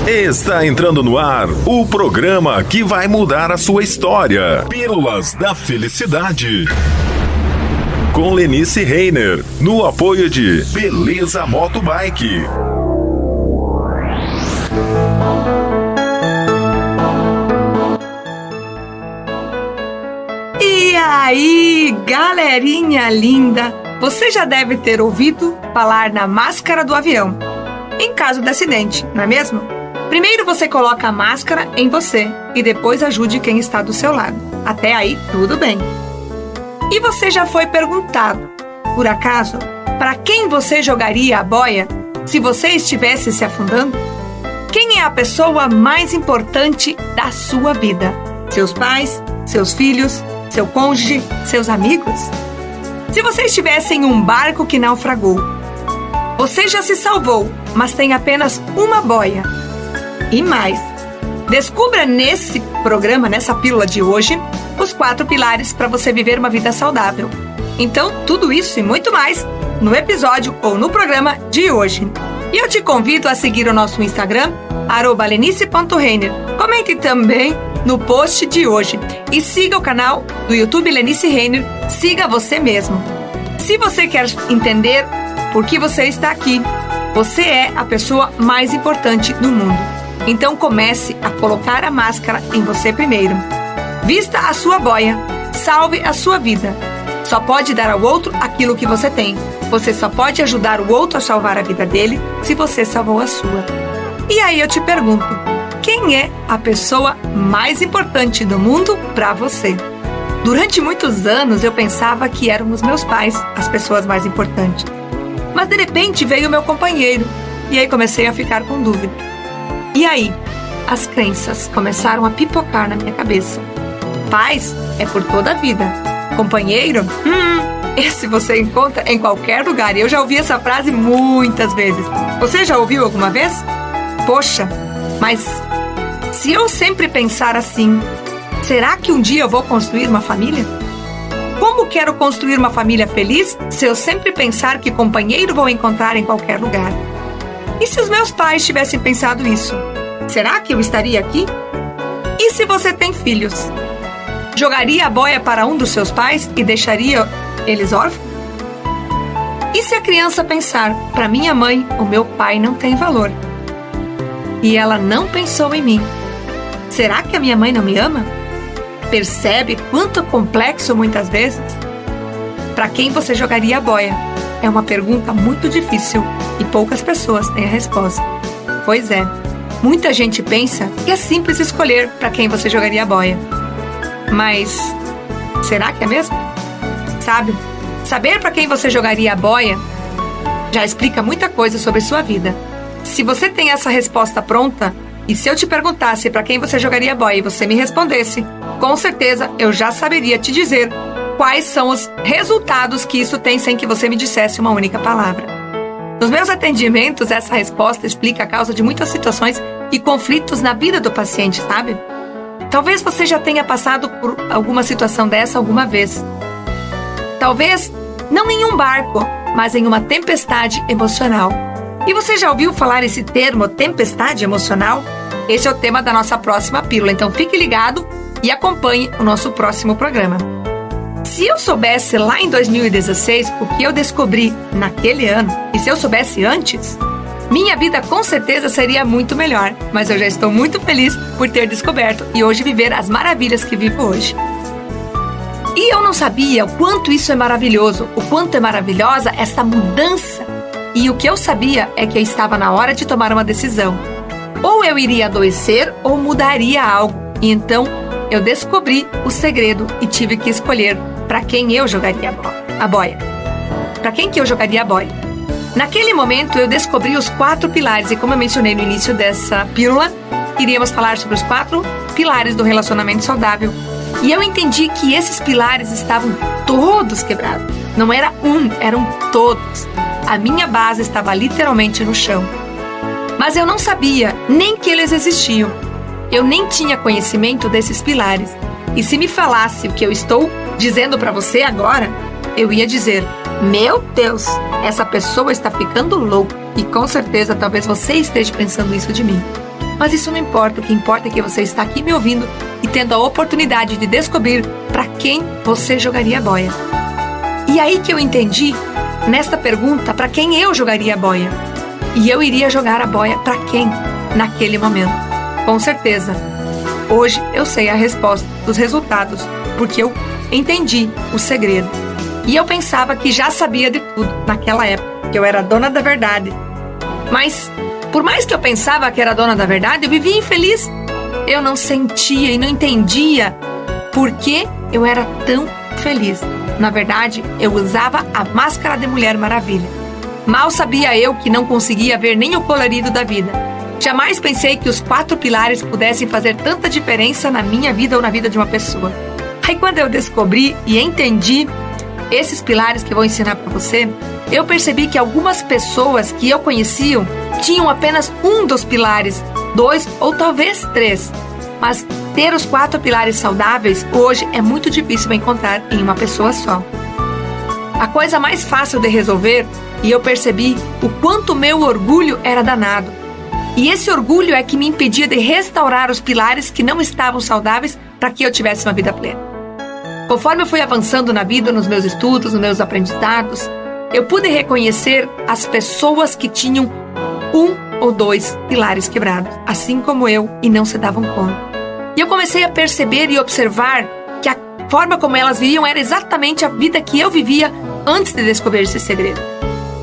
Está entrando no ar o programa que vai mudar a sua história. Pílulas da Felicidade. Com Lenice Reiner, no apoio de Beleza Motobike. E aí, galerinha linda, você já deve ter ouvido falar na máscara do avião, em caso de acidente, não é mesmo? Primeiro você coloca a máscara em você e depois ajude quem está do seu lado. Até aí, tudo bem. E você já foi perguntado, por acaso, para quem você jogaria a boia se você estivesse se afundando? Quem é a pessoa mais importante da sua vida? Seus pais, seus filhos, seu cônjuge, seus amigos? Se você estivesse em um barco que naufragou, você já se salvou, mas tem apenas uma boia. E mais, descubra nesse programa, nessa pílula de hoje, os 4 pilares para você viver uma vida saudável. Então, tudo isso e muito mais no episódio ou no programa de hoje. E eu te convido a seguir o nosso Instagram, @lenice.reiner. Comente também no post de hoje. E siga o canal do YouTube Lenice Reiner. Siga você mesmo. Se você quer entender por que você está aqui, você é a pessoa mais importante do mundo. Então comece a colocar a máscara em você primeiro. Vista a sua boia. Salve a sua vida. Só pode dar ao outro aquilo que você tem. Você só pode ajudar o outro a salvar a vida dele se você salvou a sua. E aí eu te pergunto, quem é a pessoa mais importante do mundo para você? Durante muitos anos eu pensava que eram os meus pais as pessoas mais importantes. Mas de repente veio o meu companheiro e aí comecei a ficar com dúvida. E aí, as crenças começaram a pipocar na minha cabeça. Pais é por toda a vida. Companheiro? Esse você encontra em qualquer lugar. E eu já ouvi essa frase muitas vezes. Você já ouviu alguma vez? Poxa, mas se eu sempre pensar assim, será que um dia eu vou construir uma família? Como quero construir uma família feliz se eu sempre pensar que companheiro vou encontrar em qualquer lugar? E se os meus pais tivessem pensado isso? Será que eu estaria aqui? E se você tem filhos? Jogaria a boia para um dos seus pais e deixaria eles órfãos? E se a criança pensar, para minha mãe, o meu pai não tem valor? E ela não pensou em mim. Será que a minha mãe não me ama? Percebe quanto complexo muitas vezes? Para quem você jogaria a boia? É uma pergunta muito difícil e poucas pessoas têm a resposta. Pois é, muita gente pensa que é simples escolher para quem você jogaria a boia. Mas será que é mesmo? Sabe, saber para quem você jogaria a boia já explica muita coisa sobre sua vida. Se você tem essa resposta pronta, e se eu te perguntasse para quem você jogaria a boia e você me respondesse, com certeza eu já saberia te dizer quais são os resultados que isso tem sem que você me dissesse uma única palavra. Nos meus atendimentos, essa resposta explica a causa de muitas situações e conflitos na vida do paciente, sabe? Talvez você já tenha passado por alguma situação dessa alguma vez. Talvez não em um barco, mas em uma tempestade emocional. E você já ouviu falar esse termo, tempestade emocional? Esse é o tema da nossa próxima pílula, então fique ligado e acompanhe o nosso próximo programa. Se eu soubesse lá em 2016 o que eu descobri naquele ano, e se eu soubesse antes, minha vida com certeza seria muito melhor. Mas eu já estou muito feliz por ter descoberto e hoje viver as maravilhas que vivo hoje. E eu não sabia o quanto isso é maravilhoso, o quanto é maravilhosa essa mudança. E o que eu sabia é que eu estava na hora de tomar uma decisão. Ou eu iria adoecer ou mudaria algo. E então eu descobri o segredo e tive que escolher para quem eu jogaria a boia. Para quem que eu jogaria a boia? Naquele momento eu descobri os 4 pilares e como eu mencionei no início dessa pílula, iríamos falar sobre os 4 pilares do relacionamento saudável. E eu entendi que esses pilares estavam todos quebrados. Não era um, eram todos. A minha base estava literalmente no chão. Mas eu não sabia nem que eles existiam. Eu nem tinha conhecimento desses pilares. E se me falasse o que eu estou dizendo para você agora, eu ia dizer: meu Deus, essa pessoa está ficando louca. E com certeza talvez você esteja pensando isso de mim. Mas isso não importa, o que importa é que você está aqui me ouvindo e tendo a oportunidade de descobrir para quem você jogaria a boia. E aí que eu entendi, nesta pergunta, para quem eu jogaria a boia. E eu iria jogar a boia para quem naquele momento? Com certeza, hoje eu sei a resposta dos resultados, porque eu entendi o segredo. E eu pensava que já sabia de tudo naquela época, que eu era dona da verdade. Mas, por mais que eu pensava que era dona da verdade, eu vivia infeliz. Eu não sentia e não entendia por que eu era tão feliz. Na verdade, eu usava a máscara de Mulher Maravilha. Mal sabia eu que não conseguia ver nem o colorido da vida. Jamais pensei que os 4 pilares pudessem fazer tanta diferença na minha vida ou na vida de uma pessoa. Aí quando eu descobri e entendi esses pilares que eu vou ensinar para você, eu percebi que algumas pessoas que eu conhecia tinham apenas um dos pilares, 2 ou talvez 3. Mas ter os 4 pilares saudáveis hoje é muito difícil encontrar em uma pessoa só. A coisa mais fácil de resolver, e eu percebi o quanto meu orgulho era danado. E esse orgulho é que me impedia de restaurar os pilares que não estavam saudáveis para que eu tivesse uma vida plena. Conforme eu fui avançando na vida, nos meus estudos, nos meus aprendizados, eu pude reconhecer as pessoas que tinham 1 ou 2 pilares quebrados, assim como eu, e não se davam conta. E eu comecei a perceber e observar que a forma como elas viviam era exatamente a vida que eu vivia antes de descobrir esse segredo.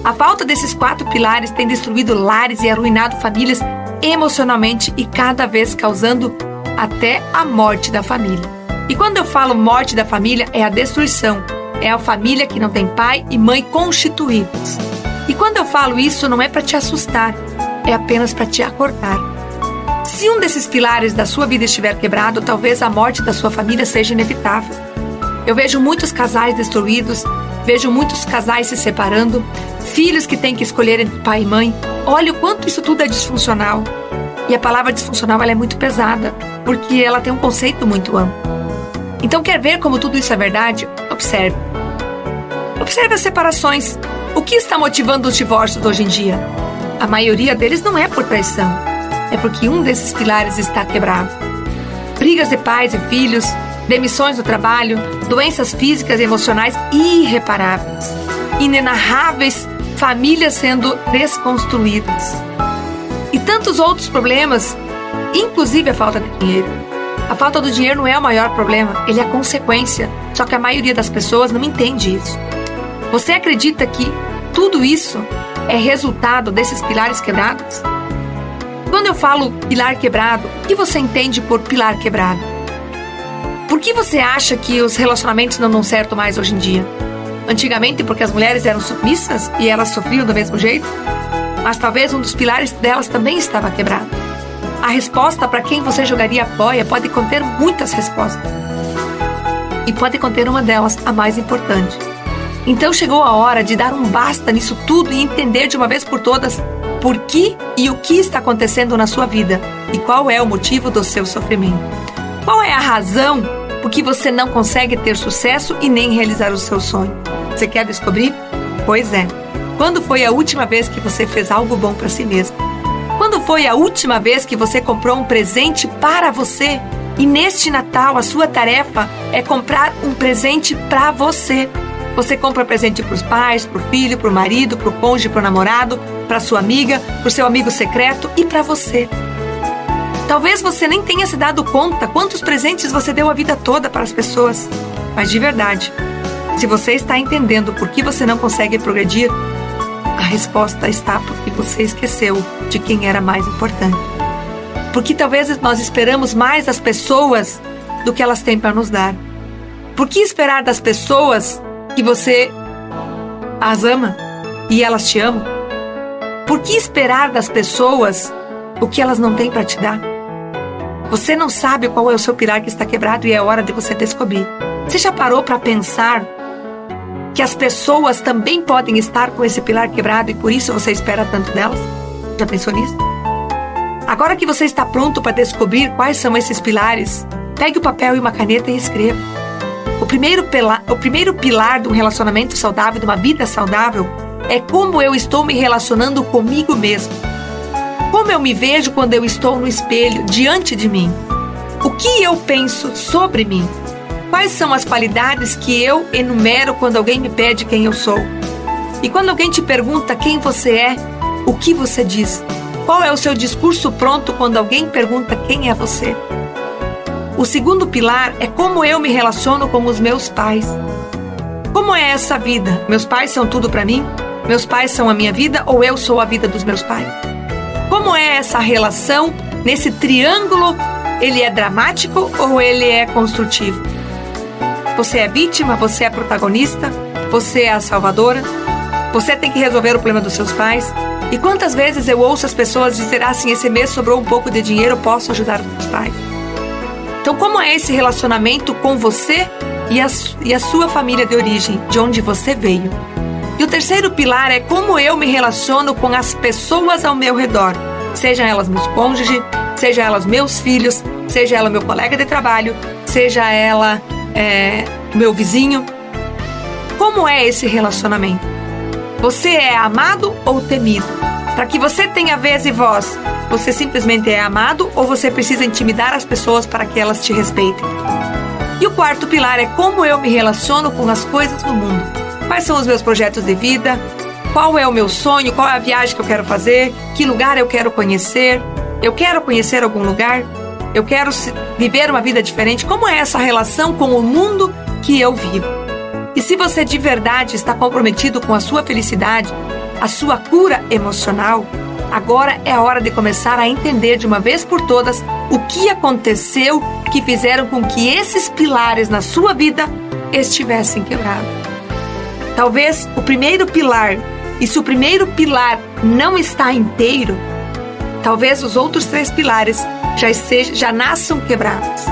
A falta desses 4 pilares tem destruído lares e arruinado famílias emocionalmente e cada vez causando até a morte da família. E quando eu falo morte da família, é a destruição. É a família que não tem pai e mãe constituídos. E quando eu falo isso, não é para te assustar, é apenas para te acordar. Se um desses pilares da sua vida estiver quebrado, talvez a morte da sua família seja inevitável. Eu vejo muitos casais destruídos, vejo muitos casais se separando, filhos que têm que escolher entre pai e mãe. Olha o quanto isso tudo é disfuncional. E a palavra disfuncional ela é muito pesada, porque ela tem um conceito muito amplo. Então, quer ver como tudo isso é verdade? Observe. Observe as separações. O que está motivando os divórcios hoje em dia? A maioria deles não é por traição. É porque um desses pilares está quebrado. Brigas de pais e filhos, demissões do trabalho, doenças físicas e emocionais irreparáveis, inenarráveis famílias sendo desconstruídas. E tantos outros problemas, inclusive a falta de dinheiro. A falta do dinheiro não é o maior problema, ele é a consequência. Só que a maioria das pessoas não entende isso. Você acredita que tudo isso é resultado desses pilares quebrados? Quando eu falo pilar quebrado, o que você entende por pilar quebrado? Por que você acha que os relacionamentos não dão certo mais hoje em dia? Antigamente porque as mulheres eram submissas e elas sofriam do mesmo jeito? Mas talvez um dos pilares delas também estava quebrado. A resposta para quem você jogaria a boia pode conter muitas respostas. E pode conter uma delas, a mais importante. Então chegou a hora de dar um basta nisso tudo e entender de uma vez por todas por que e o que está acontecendo na sua vida e qual é o motivo do seu sofrimento. Qual é a razão por que você não consegue ter sucesso e nem realizar o seu sonho? Você quer descobrir? Pois é. Quando foi a última vez que você fez algo bom para si mesmo? Quando foi a última vez que você comprou um presente para você? E neste Natal, a sua tarefa é comprar um presente para você. Você compra presente para os pais, para o filho, para o marido, para o cônjuge, para o namorado, para sua amiga, para o seu amigo secreto e para você. Talvez você nem tenha se dado conta quantos presentes você deu a vida toda para as pessoas. Mas de verdade, se você está entendendo por que você não consegue progredir, a resposta está porque você esqueceu de quem era mais importante. Porque talvez nós esperamos mais das pessoas do que elas têm para nos dar. Por que esperar das pessoas que você as ama e elas te amam? Por que esperar das pessoas o que elas não têm para te dar? Você não sabe qual é o seu pilar que está quebrado e é hora de você descobrir. Você já parou para pensar que as pessoas também podem estar com esse pilar quebrado e por isso você espera tanto delas? Já pensou nisso? Agora que você está pronto para descobrir quais são esses pilares, pegue o papel e uma caneta e escreva. O primeiro pilar de um relacionamento saudável, de uma vida saudável, é como eu estou me relacionando comigo mesmo. Como eu me vejo quando eu estou no espelho diante de mim? O que eu penso sobre mim? Quais são as qualidades que eu enumero quando alguém me pede quem eu sou? E quando alguém te pergunta quem você é, o que você diz? Qual é o seu discurso pronto quando alguém pergunta quem é você? O segundo pilar é como eu me relaciono com os meus pais. Como é essa vida? Meus pais são tudo para mim? Meus pais são a minha vida ou eu sou a vida dos meus pais? Como é essa relação nesse triângulo? Ele é dramático ou ele é construtivo? Você é vítima? Você é protagonista? Você é a salvadora? Você tem que resolver o problema dos seus pais? E quantas vezes eu ouço as pessoas dizer assim, esse mês sobrou um pouco de dinheiro, eu posso ajudar os meus pais? Então, como é esse relacionamento com você e a sua família de origem, de onde você veio? E o terceiro pilar é como eu me relaciono com as pessoas ao meu redor, sejam elas meus cônjuges, sejam elas meus filhos, seja ela meu colega de trabalho, seja ela meu vizinho. Como é esse relacionamento? Você é amado ou temido? Para que você tenha vez e voz, você simplesmente é amado ou você precisa intimidar as pessoas para que elas te respeitem? E o quarto pilar é como eu me relaciono com as coisas do mundo. Quais são os meus projetos de vida? Qual é o meu sonho? Qual é a viagem que eu quero fazer? Que lugar eu quero conhecer? Eu quero conhecer algum lugar? Eu quero viver uma vida diferente? Como é essa relação com o mundo que eu vivo? E se você de verdade está comprometido com a sua felicidade, a sua cura emocional, agora é a hora de começar a entender de uma vez por todas o que aconteceu que fizeram com que esses pilares na sua vida estivessem quebrados. Talvez o primeiro pilar, e se o primeiro pilar não está inteiro, talvez os outros 3 pilares já nasçam quebrados.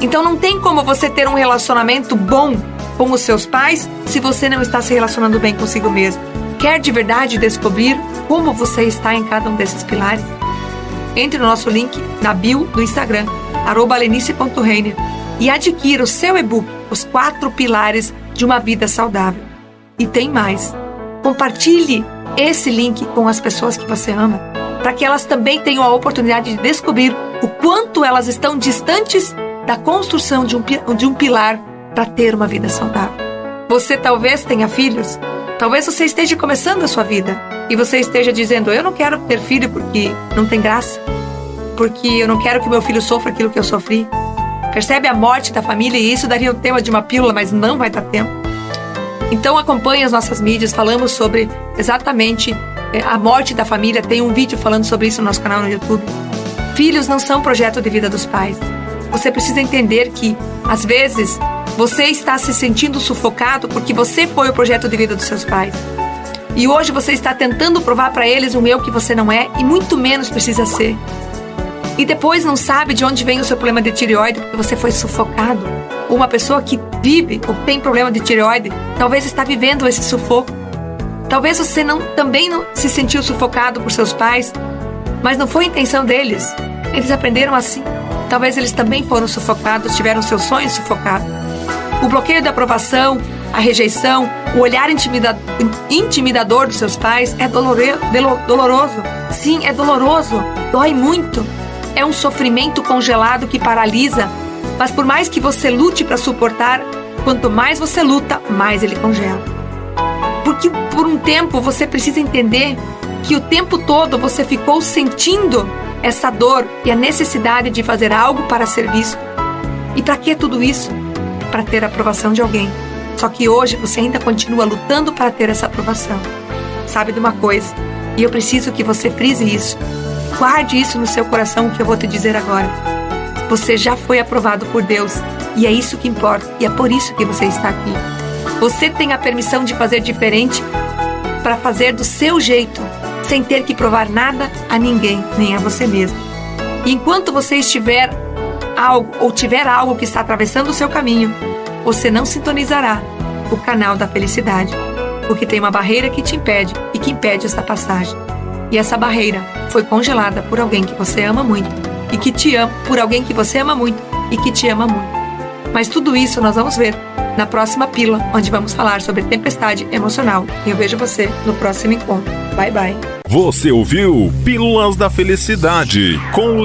Então não tem como você ter um relacionamento bom com os seus pais se você não está se relacionando bem consigo mesmo. Quer de verdade descobrir como você está em cada um desses pilares? Entre no nosso link na bio do Instagram, @lenice.reiner, e adquira o seu e-book, Os 4 Pilares de uma Vida Saudável. E tem mais. Compartilhe esse link com as pessoas que você ama, para que elas também tenham a oportunidade de descobrir o quanto elas estão distantes da construção de um pilar para ter uma vida saudável. Você talvez tenha filhos, talvez você esteja começando a sua vida e você esteja dizendo, eu não quero ter filho porque não tem graça, porque eu não quero que meu filho sofra aquilo que eu sofri. Percebe a morte da família? E isso daria o tema de uma pílula, mas não vai dar tempo. Então acompanhe as nossas mídias, falamos sobre exatamente a morte da família. Tem um vídeo falando sobre isso no nosso canal no YouTube. Filhos não são projeto de vida dos pais. Você precisa entender que, às vezes, você está se sentindo sufocado porque você foi o projeto de vida dos seus pais. E hoje você está tentando provar para eles um eu que você não é e muito menos precisa ser. E depois não sabe de onde vem o seu problema de tireoide porque você foi sufocado. Uma pessoa que vive ou tem problema de tireoide talvez está vivendo esse sufoco. Talvez você também não se sentiu sufocado por seus pais, mas não foi a intenção deles. Eles aprenderam assim. Talvez eles também foram sufocados, tiveram seus sonhos sufocados. O bloqueio da aprovação, a rejeição, o olhar intimidador dos seus pais é doloroso. Sim, é doloroso. Dói muito. É um sofrimento congelado que paralisa. Mas por mais que você lute para suportar, quanto mais você luta, mais ele congela. Porque por um tempo você precisa entender que o tempo todo você ficou sentindo essa dor e a necessidade de fazer algo para ser visto. E para que tudo isso? Para ter a aprovação de alguém. Só que hoje você ainda continua lutando para ter essa aprovação. Sabe de uma coisa? E eu preciso que você frise isso. Guarde isso no seu coração, o que eu vou te dizer agora. Você já foi aprovado por Deus. E é isso que importa. E é por isso que você está aqui. Você tem a permissão de fazer diferente, para fazer do seu jeito, sem ter que provar nada a ninguém, nem a você mesmo. E enquanto você estiver algo ou tiver algo que está atravessando o seu caminho, você não sintonizará o canal da felicidade, porque tem uma barreira que te impede e que impede essa passagem. E essa barreira foi congelada por alguém que você ama muito e que te ama, por alguém que você ama muito e que te ama muito. Mas tudo isso nós vamos ver na próxima pílula, onde vamos falar sobre tempestade emocional. E eu vejo você no próximo encontro. Bye, bye. Você ouviu Pílulas da Felicidade com